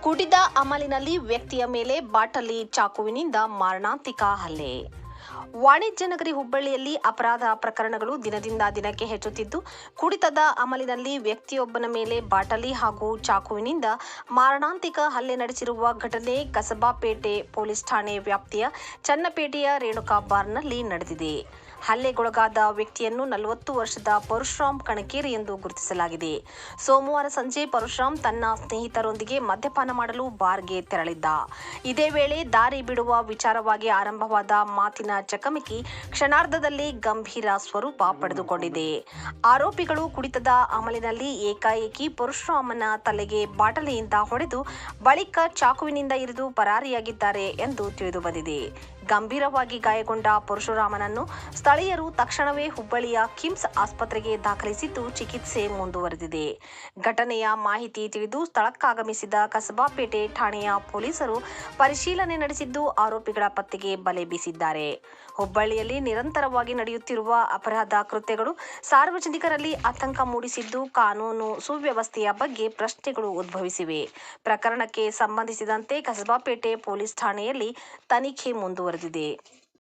ಕುಡಿದ ಅಮಲಿನಲ್ಲಿ ವ್ಯಕ್ತಿಯ ಮೇಲೆ ಬಾಟಲಿ ಚಾಕುವಿನಿಂದ ಮಾರಣಾಂತಿಕ ಹಲ್ಲೆ. ವಾಣಿಜ್ಯ ನಗರಿ ಹುಬ್ಬಳ್ಳಿಯಲ್ಲಿ ಅಪರಾಧ ಪ್ರಕರಣಗಳು ದಿನದಿಂದ ದಿನಕ್ಕೆ ಹೆಚ್ಚುತ್ತಿದ್ದು, ಕುಡಿತದ ಅಮಲಿನಲ್ಲಿ ವ್ಯಕ್ತಿಯೊಬ್ಬನ ಮೇಲೆ ಬಾಟಲಿ ಹಾಗೂ ಚಾಕುವಿನಿಂದ ಮಾರಣಾಂತಿಕ ಹಲ್ಲೆ ನಡೆಸಿರುವ ಘಟನೆ ಕಸಬಾಪೇಟೆ ಪೊಲೀಸ್ ಠಾಣೆ ವ್ಯಾಪ್ತಿಯ ಚನ್ನಪೇಟೆಯ ರೇಣುಕಾ ಬಾರ್ನಲ್ಲಿ ನಡೆದಿದೆ. ಹಲ್ಲೆಗೊಳಗಾದ ವ್ಯಕ್ತಿಯನ್ನು 40 ವರ್ಷದ ಪರಶುರಾಮ್ ಕಣಕೇರಿ ಎಂದು ಗುರುತಿಸಲಾಗಿದೆ. ಸೋಮವಾರ ಸಂಜೆ ಪರಶುರಾಮ್ ತನ್ನ ಸ್ನೇಹಿತರೊಂದಿಗೆ ಮದ್ಯಪಾನ ಮಾಡಲು ಬಾರ್ಗೆ ತೆರಳಿದ್ದ. ಇದೇ ವೇಳೆ ದಾರಿ ಬಿಡುವ ವಿಚಾರವಾಗಿ ಆರಂಭವಾದ ಮಾತಿನ ಚಕಮಕಿ ಕ್ಷಣಾರ್ಧದಲ್ಲಿ ಗಂಭೀರ ಸ್ವರೂಪ ಪಡೆದುಕೊಂಡಿದೆ. ಆರೋಪಿಗಳು ಕುಡಿತದ ಅಮಲಿನಲ್ಲಿ ಏಕಾಏಕಿ ಪರಶುರಾಮನ ತಲೆಗೆ ಬಾಟಲಿಯಿಂದ ಹೊಡೆದು ಬಳಿಕ ಚಾಕುವಿನಿಂದ ಇರಿದು ಪರಾರಿಯಾಗಿದ್ದಾರೆ ಎಂದು ತಿಳಿದುಬಂದಿದೆ. ಗಂಭೀರವಾಗಿ ಗಾಯಗೊಂಡ ಪರಶುರಾಮನನ್ನು ಸ್ಥಳೀಯರು ತಕ್ಷಣವೇ ಹುಬ್ಬಳ್ಳಿಯ ಕಿಮ್ಸ್ ಆಸ್ಪತ್ರೆಗೆ ದಾಖಲಿಸಿದ್ದು ಚಿಕಿತ್ಸೆ ಮುಂದುವರೆದಿದೆ. ಘಟನೆಯ ಮಾಹಿತಿ ತಿಳಿದು ಸ್ಥಳಕ್ಕಾಗಮಿಸಿದ ಕಸಬಾಪೇಟೆ ಠಾಣೆಯ ಪೊಲೀಸರು ಪರಿಶೀಲನೆ ನಡೆಸಿದ್ದು ಆರೋಪಿಗಳ ಪತ್ತೆಗೆ ಬಲೆ ಬೀಸಿದ್ದಾರೆ. ಹುಬ್ಬಳ್ಳಿಯಲ್ಲಿ ನಿರಂತರವಾಗಿ ನಡೆಯುತ್ತಿರುವ ಅಪರಾಧ ಕೃತ್ಯಗಳು ಸಾರ್ವಜನಿಕರಲ್ಲಿ ಆತಂಕ ಮೂಡಿಸಿದ್ದು, ಕಾನೂನು ಸುವ್ಯವಸ್ಥೆಯ ಬಗ್ಗೆ ಪ್ರಶ್ನೆಗಳು ಉದ್ಭವಿಸಿವೆ. ಪ್ರಕರಣಕ್ಕೆ ಸಂಬಂಧಿಸಿದಂತೆ ಕಸಬಾಪೇಟೆ ಪೊಲೀಸ್ ಠಾಣೆಯಲ್ಲಿ ತನಿಖೆ ಮುಂದುವರೆದಿದೆ.